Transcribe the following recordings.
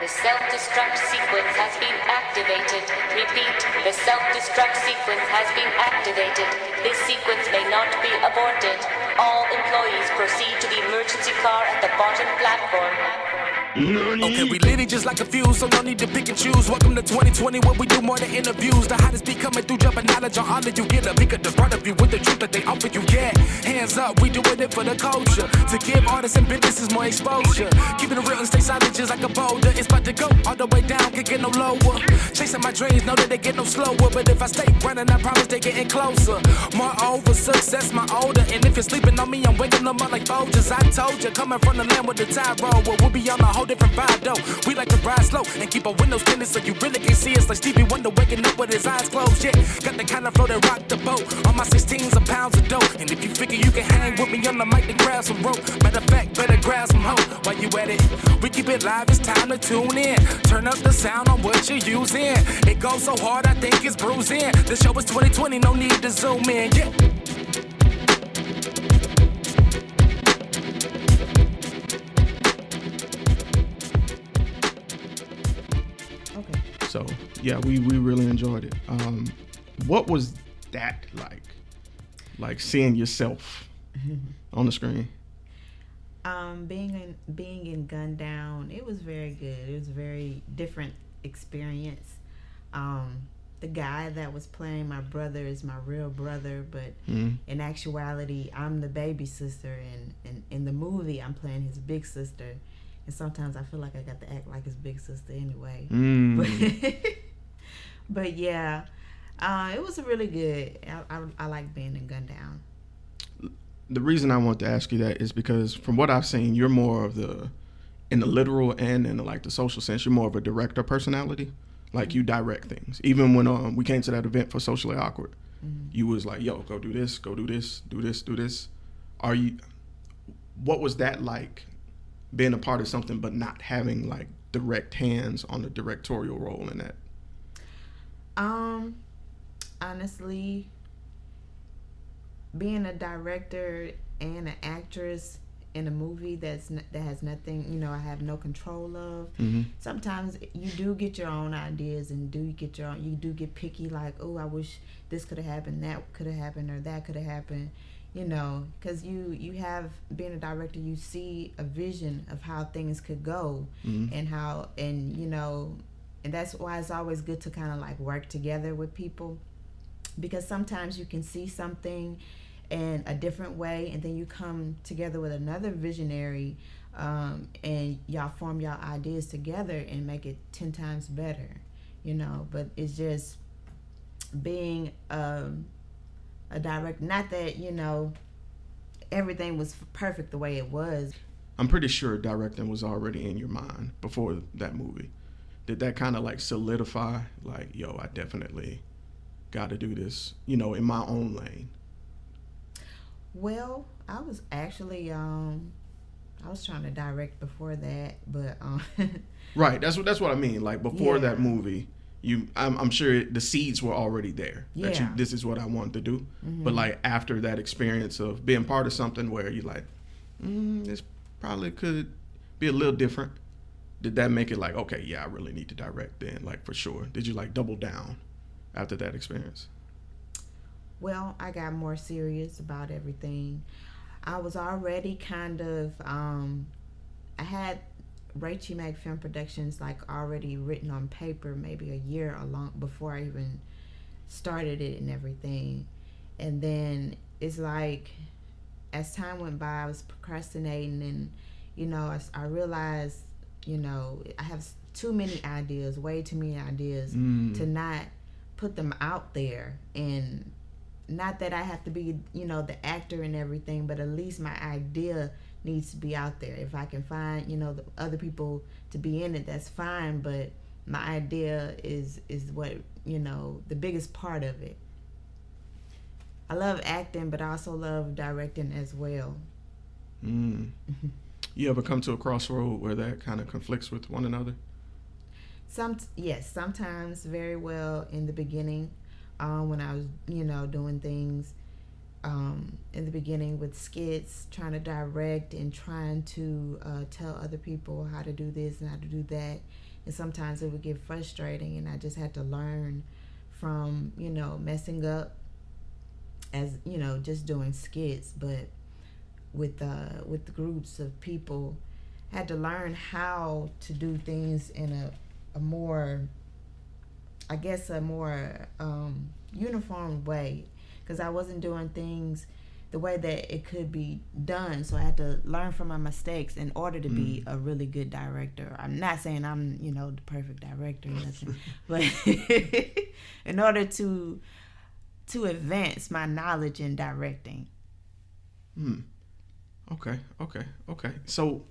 The self-destruct sequence has been activated. Repeat, the self-destruct sequence has been activated. This sequence may not be aborted. All employees proceed to the emergency car at the bottom platform. Okay, we lit it just like a fuse, so no need to pick and choose. Welcome to 2020, where we do more than interviews. The hottest be coming through, jumping knowledge on all of you. Get a peek at the front of you with the truth that they offer you. Yeah, hands up, we doing it for the culture. To give artists and businesses more exposure. Keeping it real and stay solid just like a boulder. It's about to go all the way down, can't get no lower. Chasing my dreams, know that they get no slower. But if I stay running, I promise they getting closer. Moreover, success my older. And if you're sleeping on me, I'm waking them up like Folgers. I told you, coming from the land with the tide roll. Well, we'll be on a whole different vibe though. We like to ride slow and keep our windows tinted so you really can see us like Stevie Wonder waking up with his eyes closed. Yeah, got the kind of flow that rock the boat. On my 16s of pounds of dope. And if you figure you can hang with me on the mic, then grab some rope. Matter of fact, better grab some hope while you at it. We keep it live, it's time to tune in. Turn up the sound on what you're using. It goes so hard, I think it's bruising. The show is 2020, no need to zoom in. Yeah. So yeah, we really enjoyed it. What was that like? Like seeing yourself on the screen? Being in Gun Down, it was very good. It was a very different experience. The guy that was playing my brother is my real brother, but in actuality, I'm the baby sister, and in the movie, I'm playing his big sister. And sometimes I feel like I got to act like his big sister anyway. But yeah, it was really good. I like being in Gun Down. The reason I want to ask you that is because from what I've seen, you're more of in the literal and in the social sense, you're more of a director personality. Like you direct things. Even when we came to that event for Socially Awkward, you was like, yo, go do this, do this. What was that like? Being a part of something but not having like direct hands on the directorial role in that? Honestly, being a director and an actress in a movie that has nothing, I have no control of. Sometimes you do get your own ideas and you do get picky, like, oh, I wish this could have happened, that could have happened, or that could have happened. Because you have, being a director, you see a vision of how things could go, and that's why it's always good to kind of like work together with people, because sometimes you can see something in a different way, and then you come together with another visionary, and y'all form y'all ideas together and make it 10 times better, but it's just being a director, not that everything was perfect the way it was. I'm pretty sure directing was already in your mind before that movie. Did that kind of like solidify, like, yo, I definitely got to do this, in my own lane? Well, I was actually I was trying to direct before that, but right, that's what I mean. Like before that movie, I'm sure the seeds were already there. Yeah. This is what I wanted to do. But like after that experience of being part of something where you're like, this probably could be a little different. Did that make it like, okay, yeah, I really need to direct then, like for sure? Did you like double down after that experience? Well, I got more serious about everything. I was already kind of, I had Rachie Mack Film Productions like already written on paper maybe a year along before I even started it and everything. And then it's like as time went by, I was procrastinating, and I realized I have too many ideas, way too many ideas to not put them out there. And not that I have to be the actor and everything, but at least my idea needs to be out there. If I can find the other people to be in it, that's fine, but my idea is what the biggest part of it. I love acting, but I also love directing as well. You ever come to a crossroad where that kind of conflicts with one another? Yes, sometimes very well in the beginning, when I was doing things, in the beginning with skits, trying to direct and trying to tell other people how to do this and how to do that. And sometimes it would get frustrating, and I just had to learn from, messing up as, just doing skits. But with the groups of people, I had to learn how to do things in a more, I guess, a more uniform way, because I wasn't doing things the way that it could be done. So I had to learn from my mistakes in order to be a really good director. I'm not saying I'm, the perfect director or nothing, but in order to advance my knowledge in directing. Okay. So,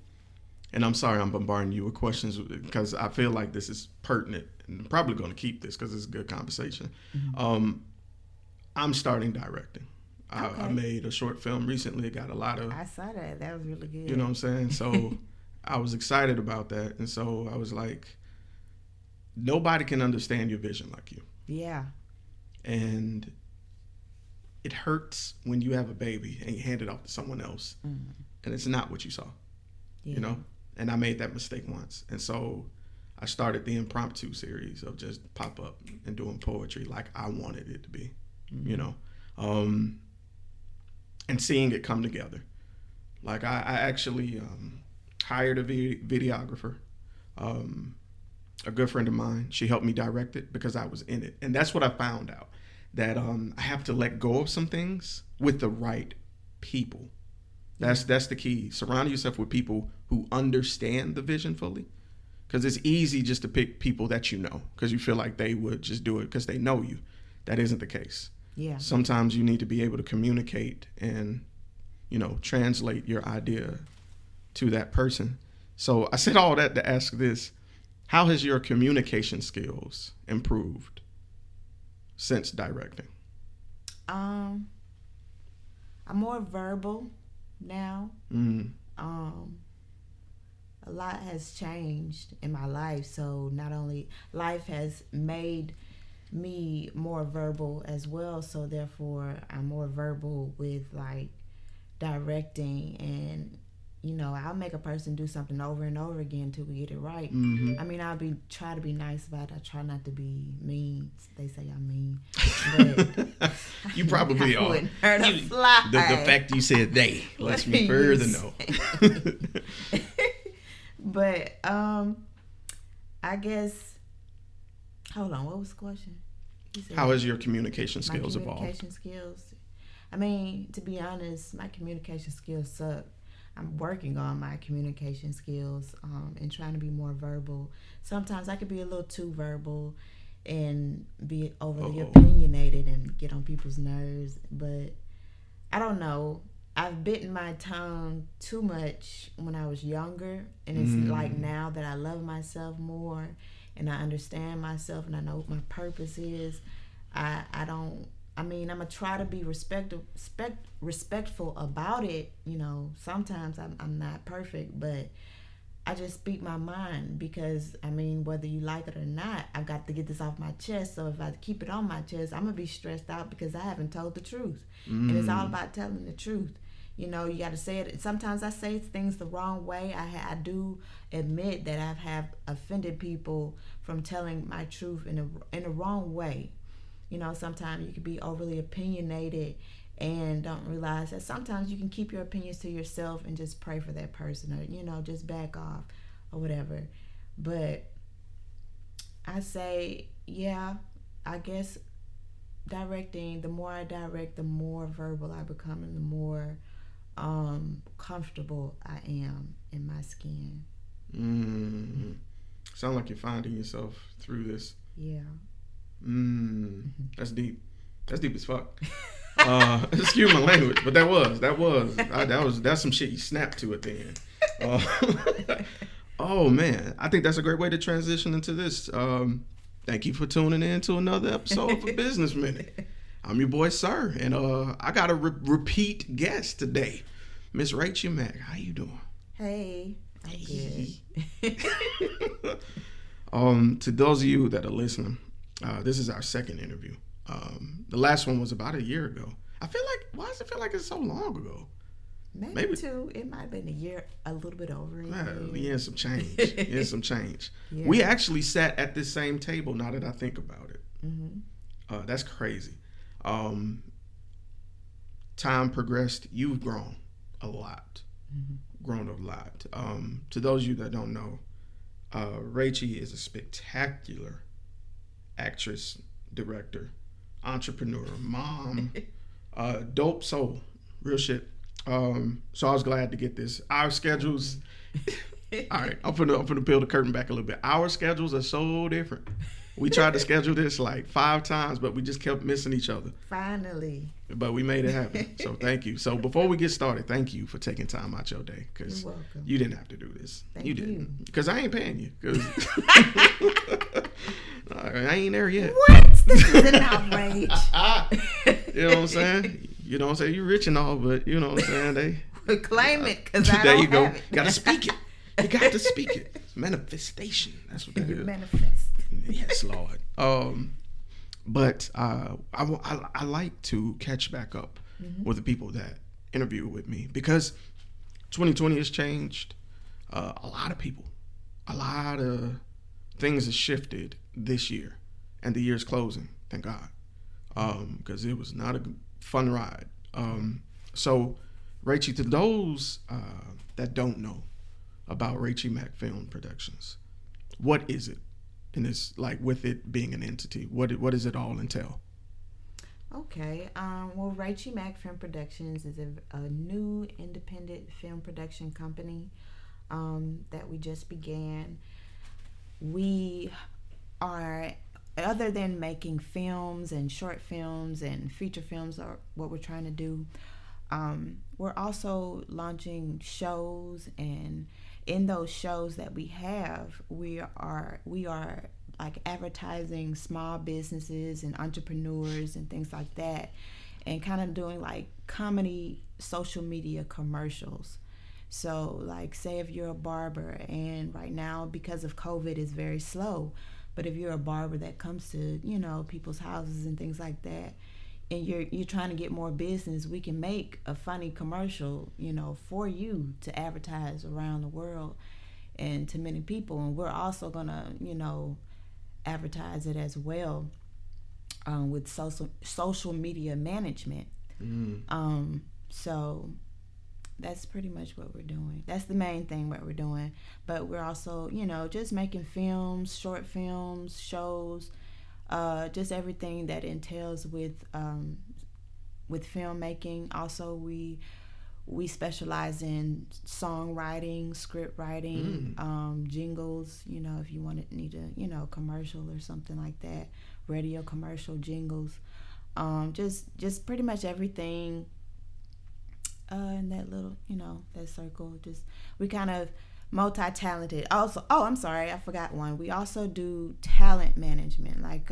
and I'm sorry I'm bombarding you with questions because I feel like this is pertinent, and I'm probably going to keep this because it's a good conversation. I'm starting directing. I made a short film recently. It got a lot of... I saw that. That was really good. You know what I'm saying? So I was excited about that. And so I was like, nobody can understand your vision like you. Yeah. And it hurts when you have a baby and you hand it off to someone else. And it's not what you saw. Yeah. And I made that mistake once. And so I started the impromptu series of just pop up and doing poetry like I wanted it to be, and seeing it come together. Like I actually hired a videographer, a good friend of mine. She helped me direct it because I was in it. And that's what I found out, that I have to let go of some things with the right people. That's the key. Surround yourself with people who understand the vision fully, because it's easy just to pick people that you know because you feel like they would just do it because they know you. That isn't the case. Yeah. Sometimes you need to be able to communicate and, translate your idea to that person. So I said all that to ask this: how has your communication skills improved since directing? I'm more verbal now. A lot has changed in my life, so not only life has made me more verbal as well, so therefore I'm more verbal with like directing, and I'll make a person do something over and over again until we get it right. I mean, I'll try to be nice about it. I try not to be mean. They say I'm mean, but you probably are. Hurt a fly. The fact you said they lets me further know. But I guess, hold on, what was the question? How has your communication skills evolved? My communication skills. I mean, to be honest, my communication skills suck. I'm working on my communication skills and trying to be more verbal. Sometimes I could be a little too verbal and be overly opinionated and get on people's nerves. But I don't know. I've bitten my tongue too much when I was younger. And it's like now that I love myself more and I understand myself and I know what my purpose is, I'm going to try to be respectful about it. Sometimes I'm not perfect, but I just speak my mind because, whether you like it or not, I've got to get this off my chest. So if I keep it on my chest, I'm going to be stressed out because I haven't told the truth. And it's all about telling the truth. You got to say it. Sometimes I say things the wrong way. I do admit that I have offended people from telling my truth in a wrong way. Sometimes you can be overly opinionated and don't realize that sometimes you can keep your opinions to yourself and just pray for that person, or, just back off or whatever. But I say, yeah, I guess directing, the more I direct, the more verbal I become and the more comfortable I am in my skin. Sound like you're finding yourself through this. Yeah. That's deep. That's deep as fuck. Excuse my language, but that's some shit you snapped to at the end. Oh man, I think that's a great way to transition into this. Thank you for tuning in to another episode of A Business Minute. I'm your boy Sirr, and I got a repeat guest today, Miss Rachie Mack. How you doing? Hey, I'm good. To those of you that are listening, this is our second interview. The last one was about a year ago. I feel like, why does it feel like it's so long ago? Maybe 2. It might have been a year, a little bit over a year. Yeah, some change. Yeah. We actually sat at this same table. Now that I think about it, that's crazy. Time progressed. You've grown a lot. To those of you that don't know, Rachie is a spectacular actress, director, entrepreneur, mom, dope soul, real shit. So I was glad to get this. Our schedules, all right, I'm gonna peel the curtain back a little bit. Our schedules are so different. We tried to schedule this like 5 times, but we just kept missing each other. Finally. But we made it happen. So thank you. So before we get started, thank you for taking time out your day, because you didn't have to do this. You didn't, because I ain't paying you. Because I ain't there yet. What? This is an outrage. You know what I'm saying? You know what I'm saying? You're rich and all, but you know what I'm saying? Claim it, because I there don't you go. have it. You gotta speak it. You got to speak it. It's manifestation. That's what that is. Manifest. Yes, Lord. But I like to catch back up with the people that interview with me, because 2020 has changed a lot of people. A lot of things have shifted this year, and the year's closing, thank God, because it was not a fun ride. So, Rachie, to those that don't know about Rachie Mack Film Productions, what is it? And it's like, with it being an entity, what does it all entail? Okay. Well, Rachie Mack Film Productions is a new independent film production company that we just began. We are, other than making films and short films and feature films, are what we're trying to do. We're also launching shows, and in those shows that we have, we are like advertising small businesses and entrepreneurs and things like that, and kind of doing like comedy social media commercials. So like, say if you're a barber, and right now because of COVID it's very slow, but if you're a barber that comes to, you know, people's houses and things like that, and you're trying to get more business, we can make a funny commercial, you know, for you to advertise around the world and to many people. And we're also gonna, you know, advertise it as well with social media management. So that's pretty much what we're doing. That's the main thing what we're doing. But we're also, you know, just making films, short films, shows, just everything that entails with filmmaking. Also, we specialize in songwriting, script writing, jingles. You know, if you need a, you know, commercial or something like that, radio commercial, jingles, just pretty much everything in that little, you know, that circle. Just, we kind of multi-talented. Also, I'm sorry, I forgot one. We also do talent management, like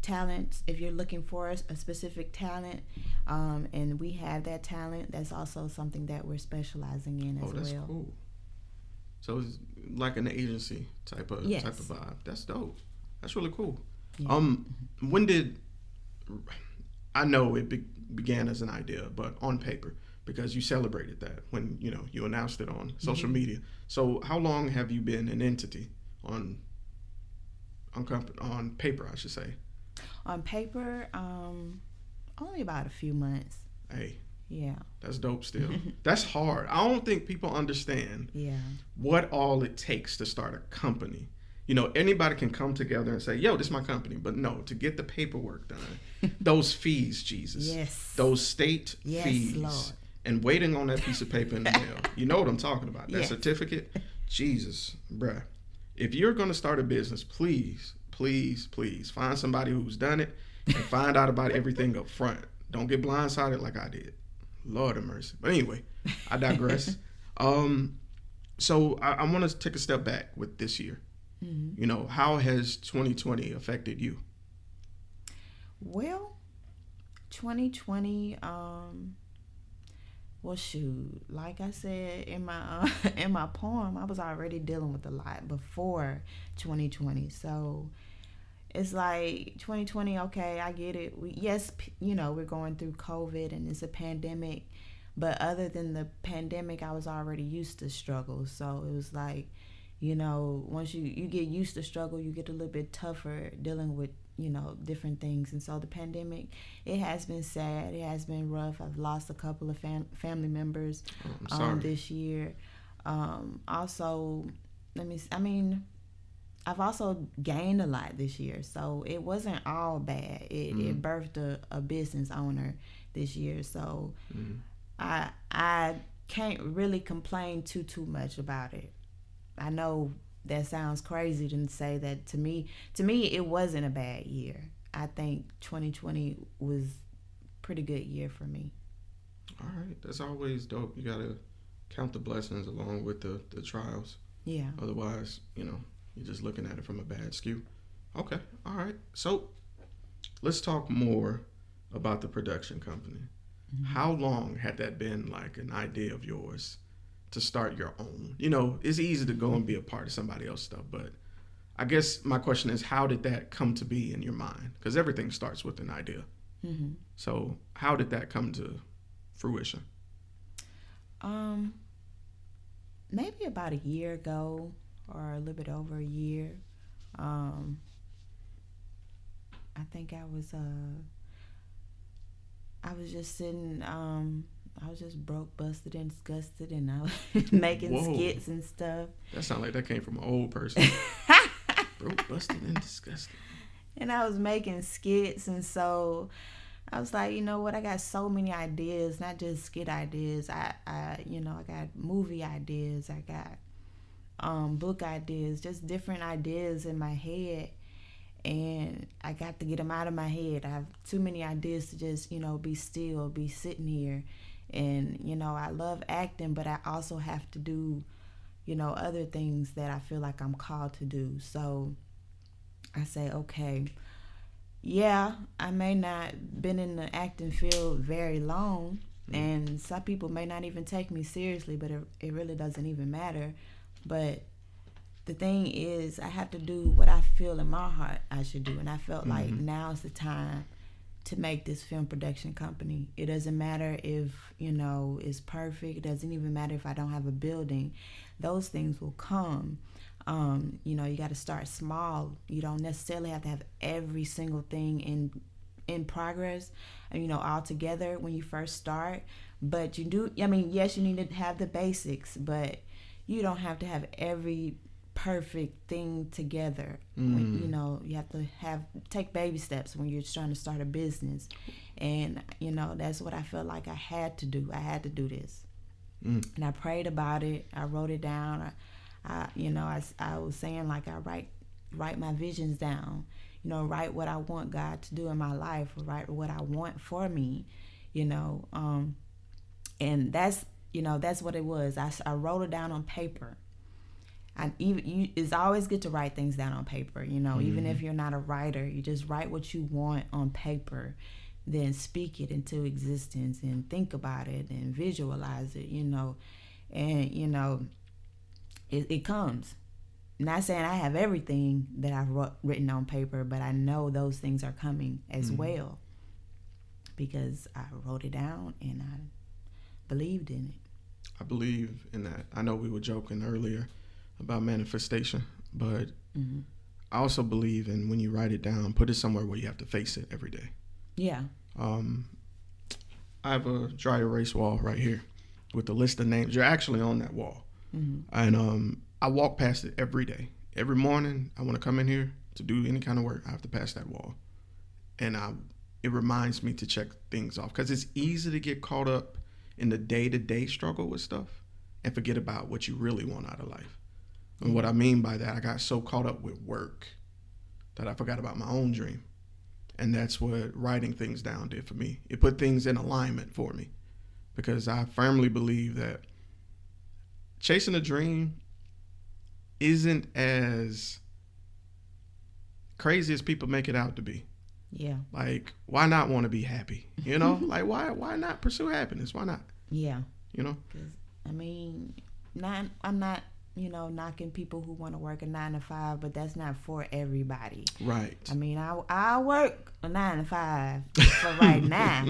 talent. If you're looking for a specific talent, and we have that talent, that's also something that we're specializing in as well. Oh, that's cool. So it's like an agency type of vibe. That's dope. That's really cool. Yeah. When did, I know it began as an idea, but on paper, because you celebrated that when, you know, you announced it on social media. So how long have you been an entity on paper, I should say? On paper, only about a few months. Hey. Yeah. That's dope still. That's hard. I don't think people understand what all it takes to start a company. You know, anybody can come together and say, yo, this is my company. But no, to get the paperwork done, those fees, Jesus. Yes. Those state fees. Lord. And waiting on that piece of paper in the mail. You know what I'm talking about. That certificate. Jesus, bruh. If you're going to start a business, please, please, please find somebody who's done it and find out about everything up front. Don't get blindsided like I did. Lord of mercy. But anyway, I digress. So I want to take a step back with this year. You know, how has 2020 affected you? Well, 2020, well, shoot, like I said in my poem, I was already dealing with a lot before 2020. So it's like 2020. Okay, I get it. We're going through COVID and it's a pandemic, but other than the pandemic, I was already used to struggle. So it was like, once you get used to struggle, you get a little bit tougher dealing with different things. And so the pandemic, it has been sad, it has been rough. I've lost a couple of family members this year. Also, I've also gained a lot this year, so it wasn't all bad. It birthed a business owner this year, so I can't really complain too much about it. I know that sounds crazy to say that. To me it wasn't a bad year. I think 2020 was a pretty good year for me. All right, that's always dope. You gotta count the blessings along with the trials. Yeah. Otherwise, you're just looking at it from a bad skew. Okay, all right. So let's talk more about the production company. Mm-hmm. How long had that been like an idea of yours to start your own? It's easy to go and be a part of somebody else's stuff, but I guess my question is, how did that come to be in your mind? Because everything starts with an idea. Mm-hmm. So how did that come to fruition? Maybe about a year ago, or a little bit over a year. I think I was just sitting, I was just broke, busted, and disgusted, and I was making skits and stuff. That sounds like that came from an old person. Broke, busted, and disgusted. And I was making skits, and so I was like, you know what? I got so many ideas, not just skit ideas. I got movie ideas. I got book ideas, just different ideas in my head. And I got to get them out of my head. I have too many ideas to just, be still, be sitting here. And, I love acting, but I also have to do, other things that I feel like I'm called to do. So I say, okay, yeah, I may not been in the acting field very long, and some people may not even take me seriously, but it really doesn't even matter. But the thing is, I have to do what I feel in my heart I should do. And I felt like now's the time to make this film production company. It doesn't matter if, it's perfect. It doesn't even matter if I don't have a building. Those things will come. You got to start small. You don't necessarily have to have every single thing in progress, all together when you first start. But you do, yes, you need to have the basics, but you don't have to have every perfect thing together. When, you have to take baby steps when you're trying to start a business. And, that's what I felt like I had to do. I had to do this. And I prayed about it. I wrote it down. I was saying, like, I write my visions down, write what I want God to do in my life, write what I want for me, and that's what it was. I wrote it down on paper. It's always good to write things down on paper, even if you're not a writer. You just write what you want on paper, then speak it into existence and think about it and visualize it, and, it comes. I'm not saying I have everything that I've written on paper, but I know those things are coming as well, because I wrote it down and I believed in it. I believe in that. I know we were joking earlier about manifestation, but I also believe in, when you write it down, put it somewhere where you have to face it every day. Yeah. I have a dry erase wall right here with a list of names. You're actually on that wall. And I walk past it every day. Every morning I want to come in here to do any kind of work, I have to pass that wall. And it reminds me to check things off, because it's easy to get caught up in the day-to-day struggle with stuff and forget about what you really want out of life. And what I mean by that, I got so caught up with work that I forgot about my own dream. And that's what writing things down did for me. It put things in alignment for me, because I firmly believe that chasing a dream isn't as crazy as people make it out to be. Yeah. Like, why not want to be happy? Like, why not pursue happiness? Why not? Yeah. 'Cause, I'm not knocking people who want to work a 9 to 5, but that's not for everybody. Right. I mean, I work a 9 to 5 for right now,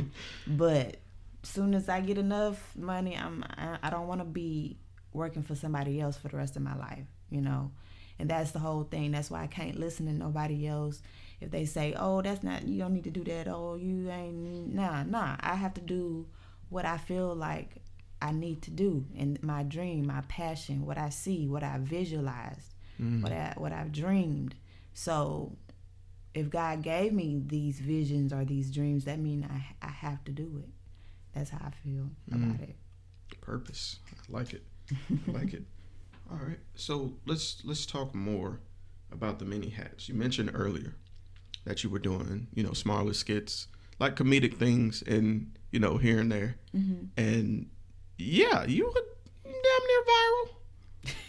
but as soon as I get enough money, I don't want to be working for somebody else for the rest of my life, And that's the whole thing. That's why I can't listen to nobody else. If they say, oh, you don't need to do that. Oh, you ain't, nah. I have to do what I feel like I need to do. And my dream, my passion, what I see, what I visualized, what I've dreamed. So if God gave me these visions or these dreams, that means I have to do it. That's how I feel about it. Purpose. I like it. All right. So let's talk more about the many hats. You mentioned earlier that you were doing, smaller skits, like comedic things and, here and there. Mm-hmm. And yeah, you were damn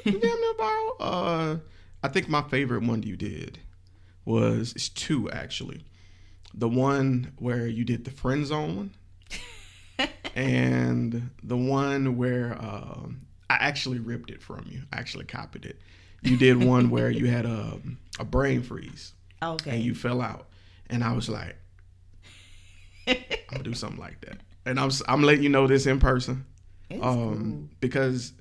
near viral. I think my favorite one you did it's two actually. The one where you did the friend zone one. And the one where I actually ripped it from you. I actually copied it. You did one where you had a brain freeze. Okay. And you fell out. And I was like, I'm going to do something like that. And I'm letting you know this in person. It's cool. Because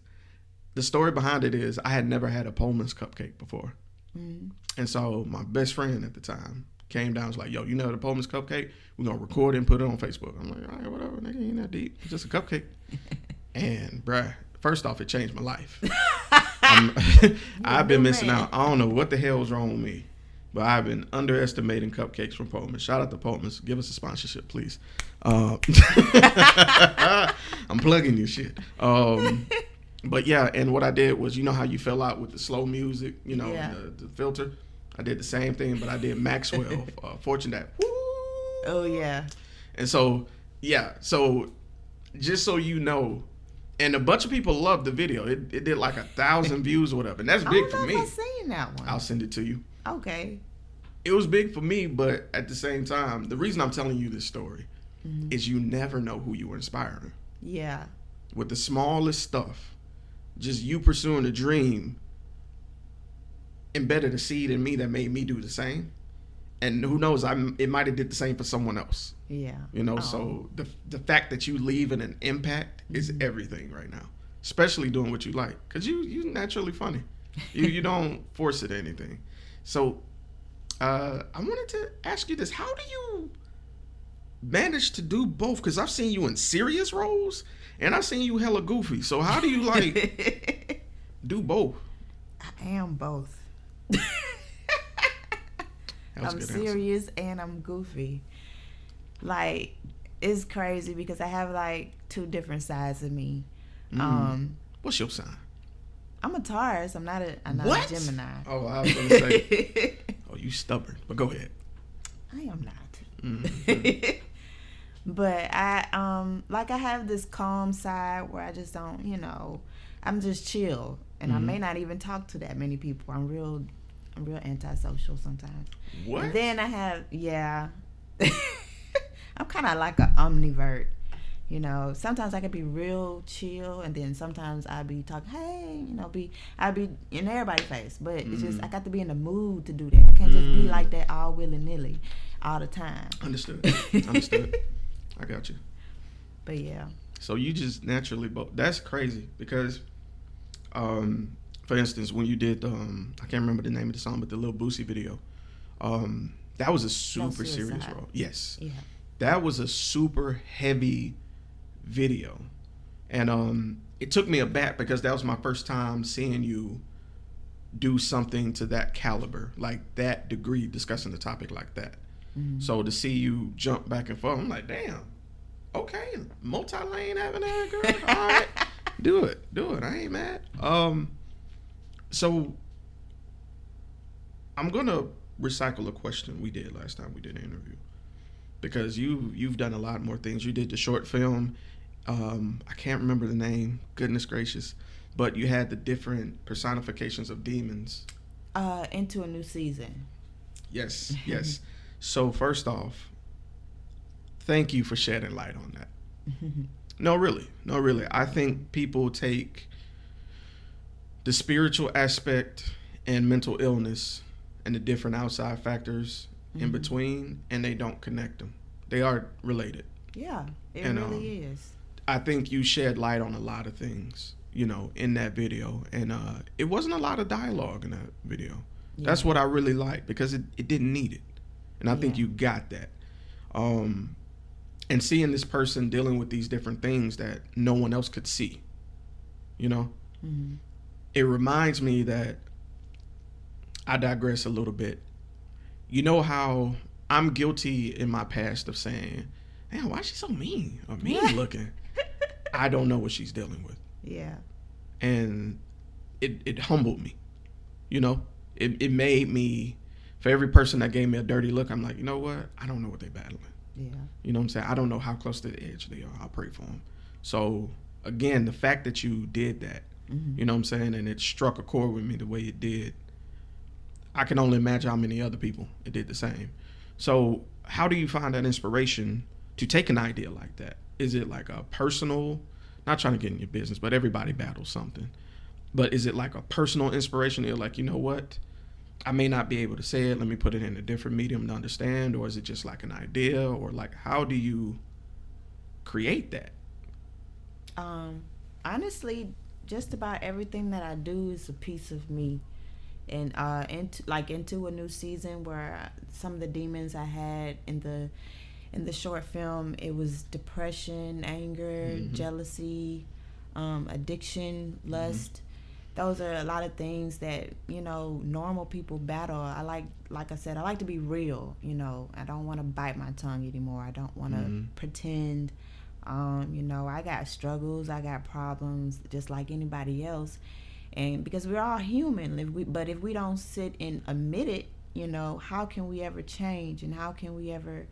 the story behind it is I had never had a Pullman's cupcake before. Mm-hmm. And so my best friend at the time came down and was like, yo, you know the Pullman's cupcake? We're going to record it and put it on Facebook. I'm like, all right, whatever. Nigga, ain't that deep. It's just a cupcake. And, bruh, first off, it changed my life. I've been missing out. I don't know what the hell's wrong with me. But I've been underestimating cupcakes from Pullman. Shout out to Pullman's. Give us a sponsorship, please. I'm plugging your shit. But yeah, and what I did was, how you fell out with the slow music, the filter. I did the same thing, but I did Maxwell, Fortune that. Woo! Oh, yeah. And so, yeah. So, just so you know, and a bunch of people loved the video. It did like 1,000 views or whatever. And that's big for me. I've seen that one. I'll send it to you. Okay. It was big for me, but at the same time, the reason I'm telling you this story is you never know who you were inspiring. Yeah. With the smallest stuff, just you pursuing a dream embedded a seed in me that made me do the same. And who knows, it might have did the same for someone else. Yeah. So the fact that you leaving an impact is everything right now, especially doing what you like, because you're naturally funny. You don't force it or anything. So I wanted to ask you this. How do you manage to do both? Because I've seen you in serious roles and I've seen you hella goofy. So how do you do both? I am both. I'm serious and I'm goofy. Like, it's crazy because I have like two different sides of me. What's your sign? I'm a Taurus. I'm not a Gemini. Oh, I was going to say, you stubborn. But go ahead. I am not. Mm-hmm. But I have this calm side where I just don't, I'm just chill. And I may not even talk to that many people. I'm real antisocial sometimes. What? And then I have, I'm kind of like an omnivert. Sometimes I can be real chill, and then sometimes I be talking, hey, I be in everybody's face. But it's just, I got to be in the mood to do that. I can't just be like that all willy-nilly all the time. Understood. I got you. But yeah. So you just naturally both. That's crazy because, for instance, when you did, I can't remember the name of the song, but the Lil Boosie video, that was a super serious role. Yes. Yeah. That was a super heavy video. And it took me aback because that was my first time seeing you do something to that caliber, like that degree, discussing the topic like that. Mm-hmm. So to see you jump back and forth, I'm like, damn, okay, multi-lane Avenue, girl. All right, do it. I ain't mad. So I'm gonna recycle a question we did last time we did an interview, because you've done a lot more things. You did the short film. I can't remember the name. Goodness gracious. But you had the different personifications of demons. Into a New Season. Yes. So first off, thank you for shedding light on that. No, really. I think people take the spiritual aspect and mental illness and the different outside factors in between, and they don't connect them. They are related. Yeah, it And, really is. I think you shed light on a lot of things, you know, in that video. And it wasn't a lot of dialogue in that video. Yeah. That's what I really liked, because it didn't need it. And I think Yeah. you got that. And seeing this person dealing with these different things that no one else could see, you know, it reminds me that, I digress a little bit. You know how I'm guilty in my past of saying, man, why is she so mean or mean looking? I don't know what she's dealing with. Yeah. And it humbled me, you know. It made me, for every person that gave me a dirty look, I'm like, you know what? I don't know what they're battling. Yeah. You know what I'm saying? I don't know how close to the edge they are. I'll pray for them. So, again, the fact that you did that, you know what I'm saying, and it struck a chord with me the way it did, I can only imagine how many other people it did the same. So, how do you find that inspiration to take an idea like that? Is it like a personal, not trying to get in your business, but everybody battles something. But is it like a personal inspiration? You're like, you know what? I may not be able to say it. Let me put it in a different medium to understand. Or is it just like an idea? Or like, how do you create that? Honestly, just about everything that I do is a piece of me. And into a new season where some of the demons I had in the short film, it was depression, anger, jealousy, addiction, lust. Those are a lot of things that, you know, normal people battle. Like I said, I like to be real, you know. I don't want to bite my tongue anymore. I don't want to pretend. You know, I got struggles, I got problems just like anybody else. And because we're all human, but if we don't sit and admit it, you know, how can we ever change, and how can we ever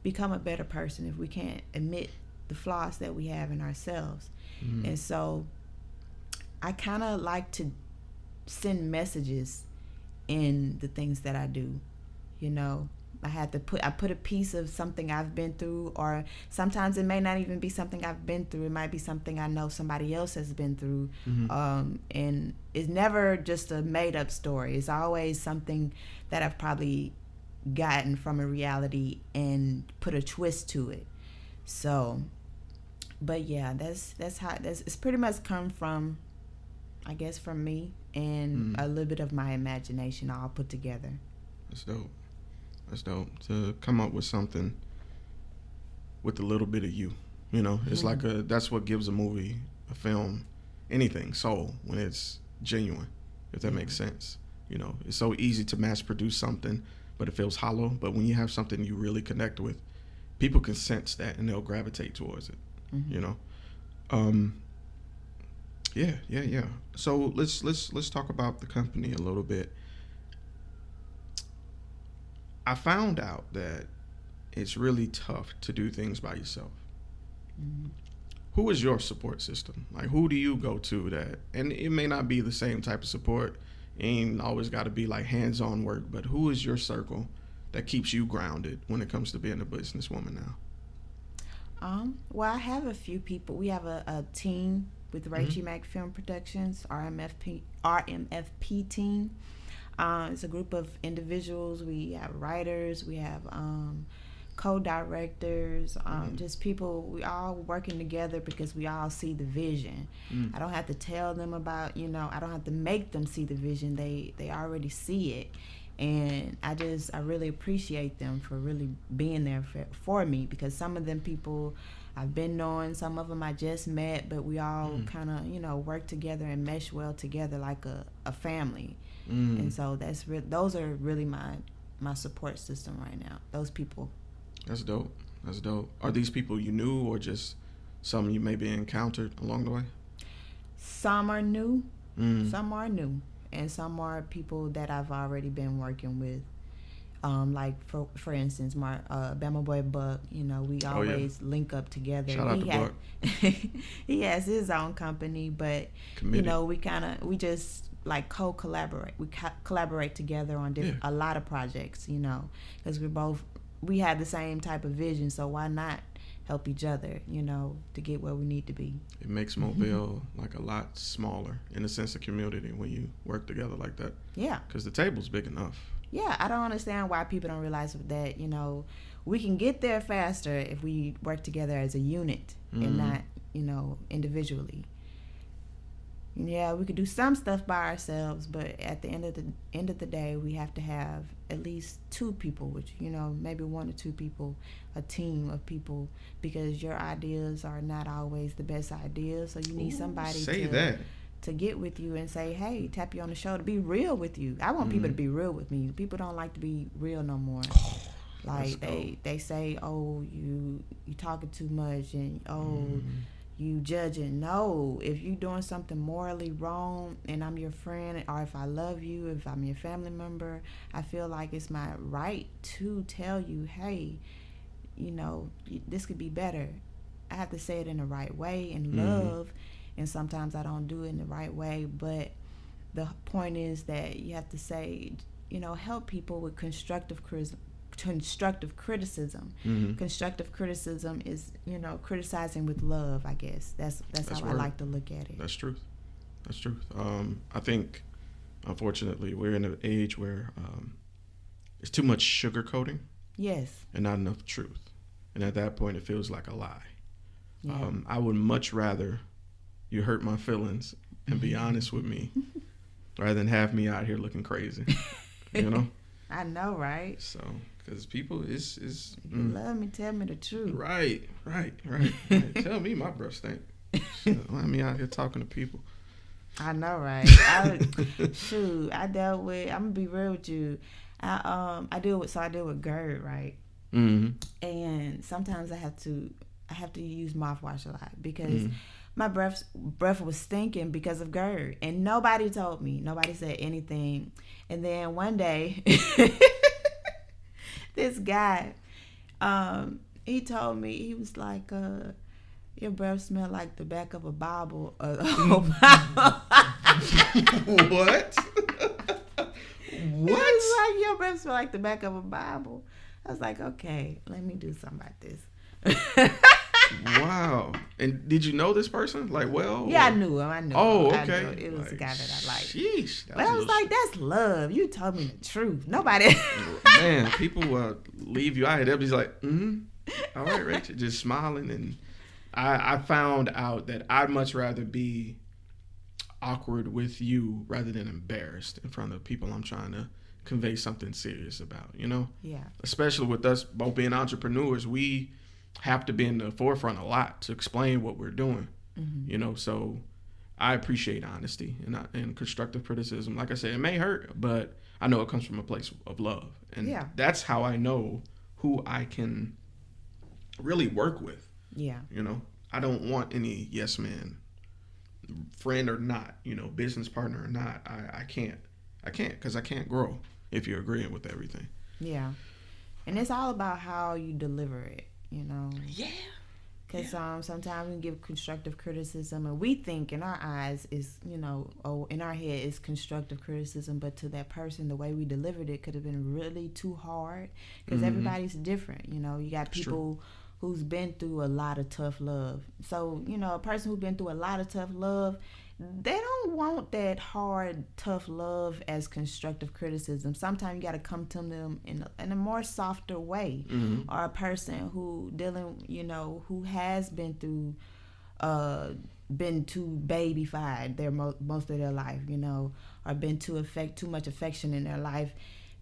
become a better person if we can't admit the flaws that we have in ourselves? And so I kind of like to send messages in the things that I do, you know. I put a piece of something I've been through, or sometimes it may not even be something I've been through. It might be something I know somebody else has been through. And it's never just a made up story. It's always something that I've probably gotten from a reality and put a twist to it. So, but yeah, that's how it's pretty much come from, I guess, from me and a little bit of my imagination all put together. That's dope. That's dope, to come up with something with a little bit of you. You know, it's like that's what gives a movie, a film, anything, soul, when it's genuine, if that makes sense. You know, it's so easy to mass produce something, but it feels hollow. But when you have something you really connect with, people can sense that and they'll gravitate towards it. You know, yeah. So let's talk about the company a little bit. I found out that it's really tough to do things by yourself. Who is your support system? Like, who do you go to that? And it may not be the same type of support. It ain't always got to be like hands-on work, but who is your circle that keeps you grounded when it comes to being a businesswoman now? Well, I have a few people. We have a team with Rachie Mack Film Productions, RMFP team. It's a group of individuals. We have writers, we have co-directors, just people. We all working together because we all see the vision. I don't have to tell them about, you know, I don't have to make them see the vision. They already see it. And I really appreciate them for really being there for me, because some of them people I've been knowing, some of them I just met, but we all kind of, you know, work together and mesh well together like a family. And so those are really my support system right now. Those people. That's dope. Are these people you knew, or just some you maybe encountered along the way? Some are new. Some are new. And some are people that I've already been working with. Like for instance, my Bama Boy Buck, you know, we always link up together. Shout out to Buck. He has his own company, but Committed. You know, we just like collaborate. We collaborate together on a lot of projects, you know, because we have the same type of vision. So why not help each other, to get where we need to be. It makes Mobile like a lot smaller in the sense of community when you work together like that. Yeah. Because the table's big enough. Yeah, I don't understand why people don't realize that, we can get there faster if we work together as a unit and not, individually. Yeah, we could do some stuff by ourselves, but at the end of the day, we have to have at least two people, which, maybe one or two people, a team of people, because your ideas are not always the best ideas. So you need somebody to get with you and say, hey, tap you on the shoulder, be real with you. I want people to be real with me. People don't like to be real no more. Like they say, oh, you talking too much, and you judging. No, if you doing something morally wrong and I'm your friend, or if I love you, if I'm your family member, I feel like it's my right to tell you, hey, this could be better. I have to say it in the right way, in love, and sometimes I don't do it in the right way, but the point is that you have to say, help people with constructive criticism. Constructive criticism is criticizing with love. I guess that's how I like to look at it. That's truth. I think unfortunately we're in an age where it's too much sugarcoating, yes, and not enough truth, and at that point it feels like a lie. Yeah. I would much rather you hurt my feelings and be honest with me rather than have me out here looking crazy. I know, right? So, because people is if you love me, tell me the truth. Right. Tell me my breath stink. Let me out here talking to people. I know, right? I dealt with. I'm gonna be real with you. I deal with GERD, right? Mm-hmm. And sometimes I have to use mouthwash a lot because my breath was stinking because of GERD, and nobody told me. Nobody said anything. And then one day, this guy, he told me, he was like, your breath smell like the back of a Bible. What? He was like, your breath smell like the back of a Bible. I was like, okay, let me do something about this. Wow. And did you know this person? Like, well? Yeah, I knew him. Oh, okay. It was a guy that I liked. Sheesh. But I was like, that's love. You told me the truth. Nobody. Man, people leave you out here. They'll be like, all right, Rachel, just smiling. And I found out that I'd much rather be awkward with you rather than embarrassed in front of people I'm trying to convey something serious about, Yeah. Especially with us both being entrepreneurs, we have to be in the forefront a lot to explain what we're doing, so I appreciate honesty and constructive criticism. Like I said, it may hurt, but I know it comes from a place of love, and that's how I know who I can really work with. Yeah. I don't want any yes man, friend or not, business partner or not. I can't because I can't grow if you're agreeing with everything. Yeah. And it's all about how you deliver it. Yeah. Because sometimes we give constructive criticism, and we think in our eyes is, in our head is constructive criticism, but to that person, the way we delivered it could have been really too hard. Because everybody's different. You got people who's been through a lot of tough love. So, a person who's been through a lot of tough love, they don't want that hard, tough love as constructive criticism. Sometimes you got to come to them in a more softer way. Or a person who who has been through, been too babyfied most of their life, or been too much affection in their life.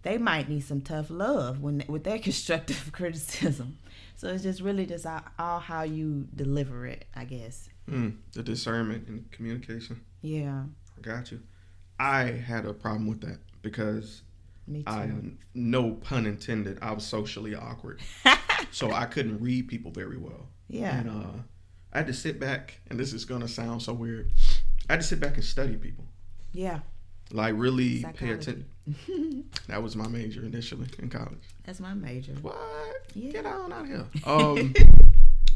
They might need some tough love with their constructive criticism. So it's just really just all how you deliver it, I guess. The discernment and communication. Yeah. I got you. I had a problem with that because Me too. No pun intended, I was socially awkward. So I couldn't read people very well. Yeah. And I had to sit back, and this is going to sound so weird. I had to sit back and study people. Yeah. Like really Psychology. pay attention. That was my major initially in college. That's my major. What? Yeah. Get on out here.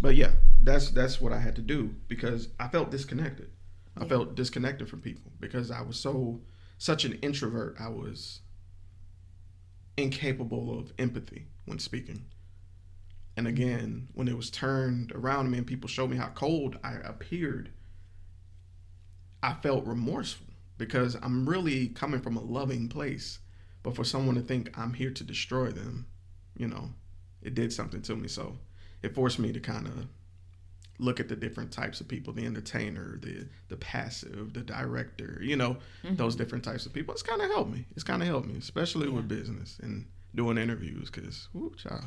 But yeah, that's what I had to do because I felt disconnected. I felt disconnected from people because I was such an introvert. I was incapable of empathy when speaking. And again, when it was turned around me and people showed me how cold I appeared, I felt remorseful because I'm really coming from a loving place. But for someone to think I'm here to destroy them, you know, it did something to me. So it forced me to kind of look at the different types of people, the entertainer, the passive, the director, you know, those different types of people. It's kind of helped me. Especially with business and doing interviews because, whoo, child.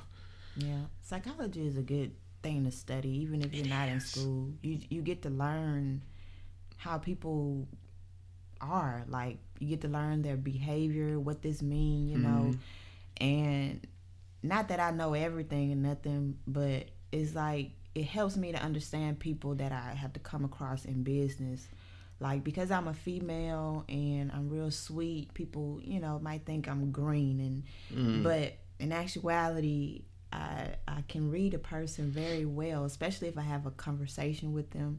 Yeah. Psychology is a good thing to study, even if you're not in school. You get to learn how people are. Like, you get to learn their behavior, what this means, you know. And not that I know everything and nothing, but it's like, it helps me to understand people that I have to come across in business. Like, because I'm a female and I'm real sweet, people, you know, might think I'm green. But in actuality, I can read a person very well, especially if I have a conversation with them.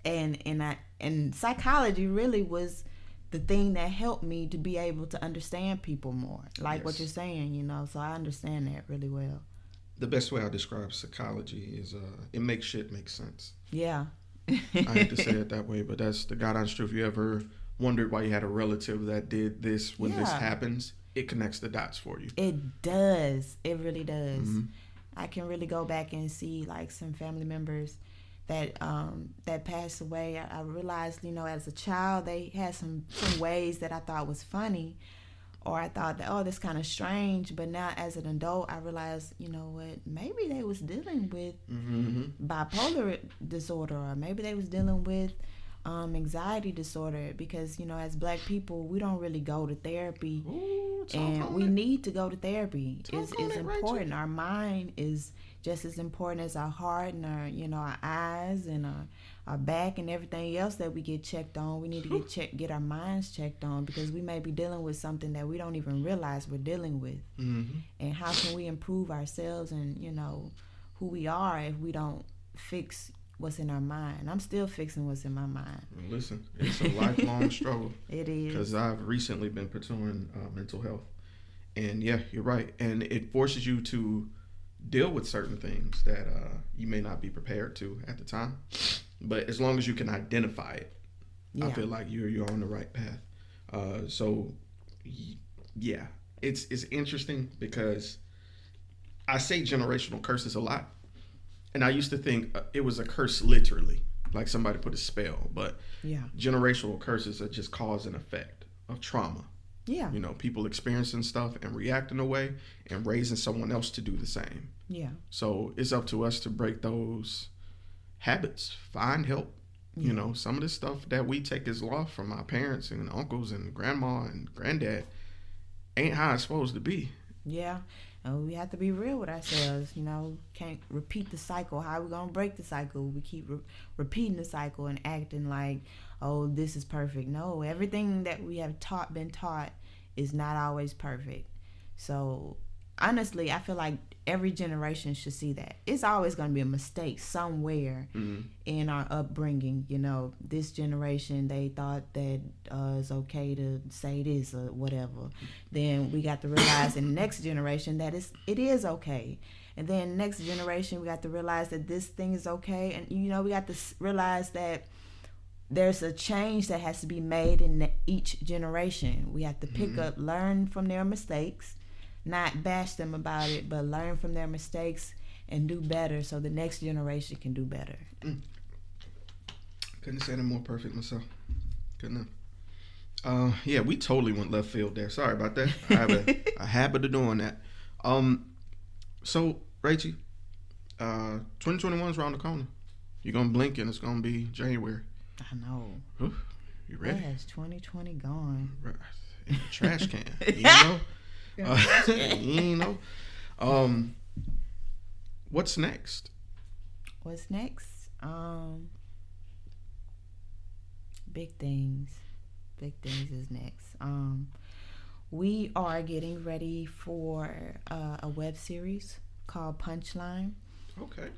And psychology really was the thing that helped me to be able to understand people more. Like what you're saying, you know, so I understand that really well. The best way I describe psychology is it makes shit make sense. Yeah. I hate to say it that way, but that's the God honest truth. If you ever wondered why you had a relative that did this when this happens, it connects the dots for you. It does. It really does. I can really go back and see like some family members that passed away. I realized, you know, as a child, they had some ways that I thought was funny. Or I thought that, oh, that's kind of strange. But now as an adult, I realized, you know what, maybe they was dealing with bipolar disorder, or maybe they was dealing with anxiety disorder. Because, you know, as Black people, we don't really go to therapy. And we need to go to therapy. It's important. Our mind is just as important as our heart and our, you know, our eyes and our back and everything else that we get checked on. We need to get our minds checked on, because we may be dealing with something that we don't even realize we're dealing with. And how can we improve ourselves and, you know, who we are if we don't fix what's in our mind? I'm still fixing what's in my mind. Listen, it's a lifelong struggle. It is. Because I've recently been pursuing mental health. And yeah, you're right. And it forces you to deal with certain things that you may not be prepared to at the time. But as long as you can identify it, I feel like you're on the right path. So yeah, it's interesting because I say generational curses a lot. And I used to think it was a curse literally, like somebody put a spell. But generational curses are just cause and effect of trauma. Yeah. You know, people experiencing stuff and reacting a way and raising someone else to do the same. Yeah. So it's up to us to break those habits, find help. You know, some of the stuff that we take as law from our parents and uncles and grandma and granddad ain't how it's supposed to be. Yeah. And we have to be real with ourselves, you know, can't repeat the cycle. How are we going to break the cycle? We keep repeating the cycle and acting like, oh, this is perfect. No, everything that we have been taught is not always perfect. So honestly, I feel like every generation should see that. It's always going to be a mistake somewhere in our upbringing. You know, this generation, they thought that it's okay to say this or whatever. Then we got to realize in the next generation that it is okay. And then next generation, we got to realize that this thing is okay. And, you know, we got to realize that there's a change that has to be made in each generation. We have to pick up, learn from their mistakes, not bash them about it, but learn from their mistakes and do better so the next generation can do better. Couldn't say it more perfect myself. Good enough. Yeah, we totally went left field there. Sorry about that. I have a habit of doing that. So, Rachie, 2021 is around the corner. You're going to blink and it's going to be January. I know. Ooh, you ready? Where has 2020 gone? In the trash can. You know? What's next? What's next? Big things. Big things is next. We are getting ready for a web series called Punchline. Okay.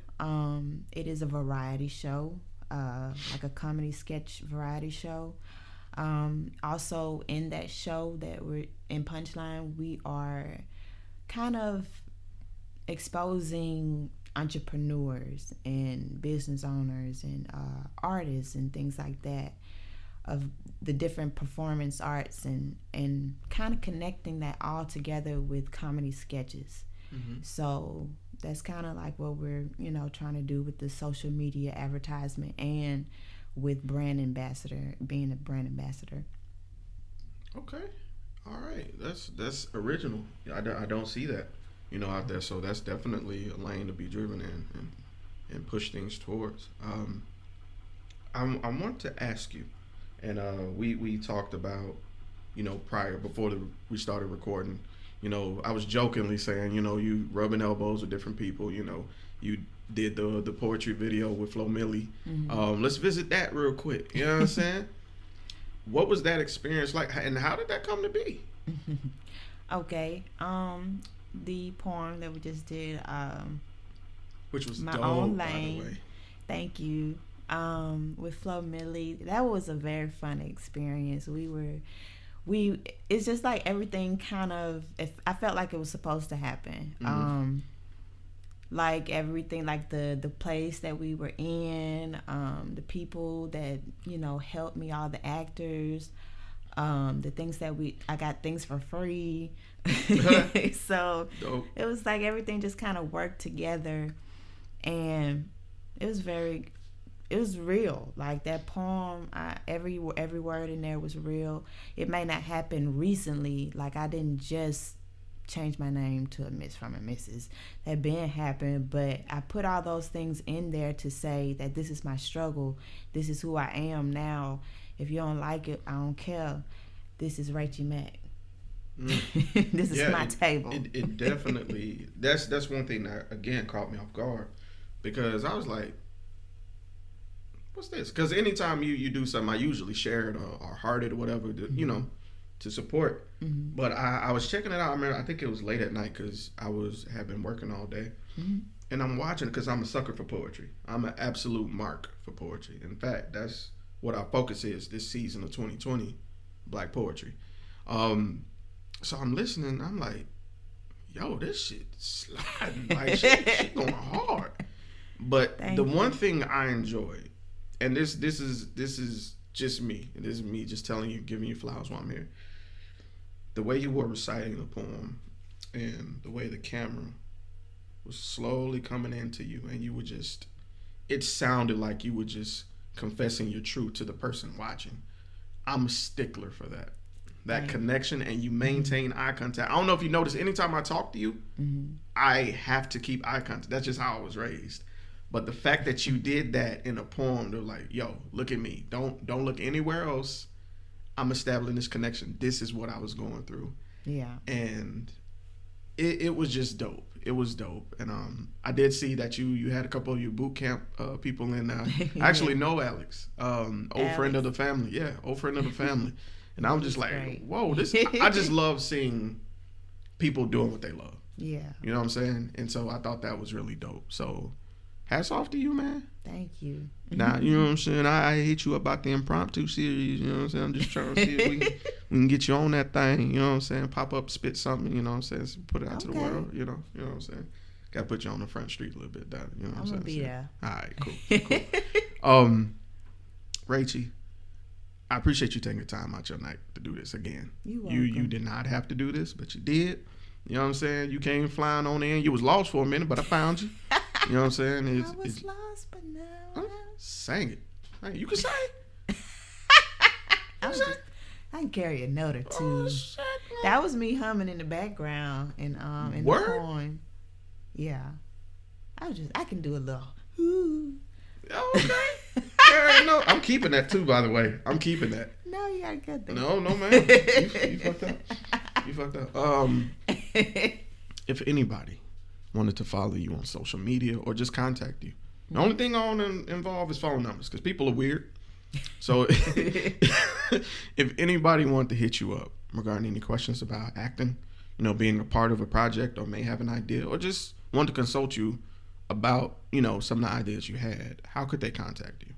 It is a variety show, like a comedy sketch variety show. Also in that show that we're in Punchline, we are kind of exposing entrepreneurs and business owners and artists and things like that, of the different performance arts, and kind of connecting that all together with comedy sketches. So that's kind of like what we're, trying to do with the social media advertisement and with brand ambassador, being a brand ambassador. Okay. All right. That's original. I don't see that, out there. So that's definitely a lane to be driven in and push things towards. I want to ask you, and we talked about, prior, before we started recording, I was jokingly saying, you rubbing elbows with different people, you did the poetry video with Flo Milli. Let's visit that real quick. You know what I'm saying? What was that experience like, and how did that come to be? Okay. The poem that we just did, which was My dope, Own by Lane. the way. Thank you. With Flo Milli, that was a very fun experience. It's just like everything kind of, I felt like it was supposed to happen. Like everything, like the place that we were in, the people that, helped me, all the actors, the things that I got things for free. So dope. It was like everything just kind of worked together, and it was real. Like that poem, every word in there was real. It may not happen recently. Like I didn't just change my name to a Miss from a Mrs. That been happened, but I put all those things in there to say that this is my struggle. This is who I am now. If you don't like it, I don't care. This is Rachie Mack. This is my table. It definitely, that's one thing that again caught me off guard, because I was like, what's this? Because anytime you do something, I usually share it or heart it or whatever, to support. But I was checking it out. I remember, I think it was late at night because had been working all day, and I'm watching because I'm a sucker for poetry. I'm an absolute mark for poetry. In fact, that's what our focus is this season of 2020, Black poetry. So I'm listening. I'm like, yo, this shit sliding. Like she going hard. But the one thing I enjoyed, and this is just me. It is me just telling you, giving you flowers while I'm here. The way you were reciting the poem, and the way the camera was slowly coming into you, and you were just, it sounded like you were just confessing your truth to the person watching. I'm a stickler for that. That connection, and you maintain eye contact. I don't know if you notice, anytime I talk to you, I have to keep eye contact. That's just how I was raised. But the fact that you did that in a poem, they're like, yo, look at me. Don't look anywhere else. I'm establishing this connection. This is what I was going through. Yeah. And it was just dope. It was dope. And I did see that you had a couple of your boot camp people in there. I actually know Alex, old friend of the family. Yeah, old friend of the family. And I'm just like, great. Whoa, I just love seeing people doing what they love. Yeah. You know what I'm saying? And so I thought that was really dope. So hats off to you, man. Thank you. Now, you know what I'm saying? I hit you about the impromptu series. You know what I'm saying? I'm just trying to see if we can get you on that thing. You know what I'm saying? Pop up, spit something. You know what I'm saying? Put it out to the world. You know what I'm saying? Got to put you on the front street a little bit, down. You know what I'm saying? I'm going to be there. All right, cool. Rachie, I appreciate you taking the time out your night to do this again. You did not have to do this, but you did. You know what I'm saying? You came flying on in. You was lost for a minute, but I found you. You know what I'm saying? I was lost, but now sang it. Hey, you can sing. I can carry a note or two. That was me humming in the background and in the poem. Yeah, I can do a little. Ooh. Okay. No, I'm keeping that too. By the way, I'm keeping that. No, you gotta cut that. No, man. You fucked up. You fucked up. If anybody wanted to follow you on social media or just contact you, the only thing I want to involve is phone numbers because people are weird. So if anybody wanted to hit you up regarding any questions about acting, being a part of a project, or may have an idea, or just want to consult you about, some of the ideas you had, how could they contact you?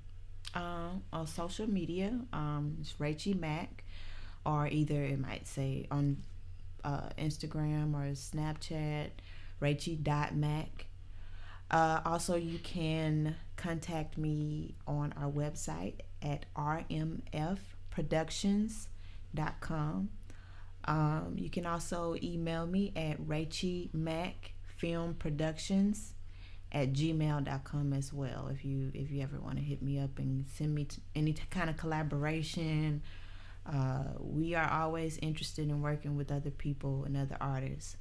On social media, it's Rachie Mack, or either it might say on Instagram or Snapchat, Rachie.Mack. Also, you can contact me on our website at rmfproductions.com. You can also email me at Rachie Mack Film Productions at gmail.com as well. If you ever want to hit me up and send me any kind of collaboration, we are always interested in working with other people and other artists.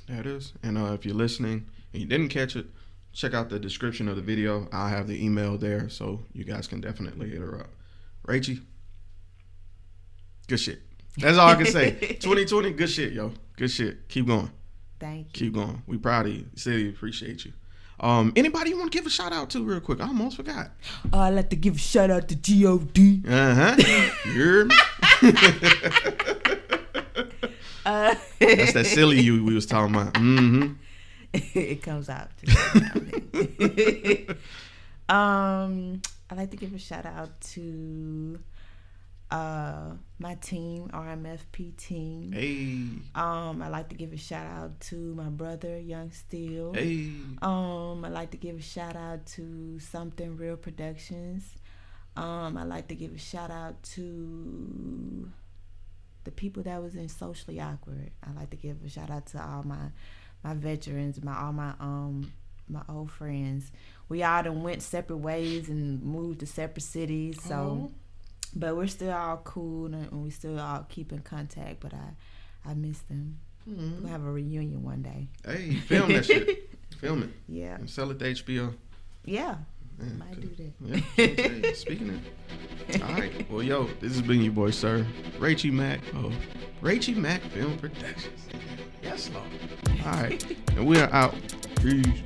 That is. And if you're listening and you didn't catch it, check out the description of the video. I'll have the email there, so you guys can definitely hit her up. Rachie, good shit. That's all I can say. 2020, good shit, yo. Good shit. Keep going. Thank you. Keep going. We proud of you. City appreciate you. Anybody you want to give a shout out to real quick? I almost forgot. I'd like to give a shout out to G.O.D. You heard me? That's that silly you we was talking about. Mm-hmm. It comes out. I'd like to give a shout out to my team, RMFP team. Hey. I'd like to give a shout out to my brother, Young Steel. Hey. I'd like to give a shout out to Something Real Productions. I'd like to give a shout out to the people that was in Socially Awkward. I'd like to give a shout out to all my veterans, my old friends. We all done went separate ways and moved to separate cities. So, but we're still all cool and we still all keep in contact. But I miss them. Mm-hmm. We'll have a reunion one day. Hey, film that shit. Film it. Yeah. And sell it to HBO. Yeah. Man, Might do that. Yeah, speaking of. All right. Well, yo, this has been your boy, Sirr. Rachie Mack. Rachie Mack Film Productions. Yes, Lord. All right. And we are out. Peace.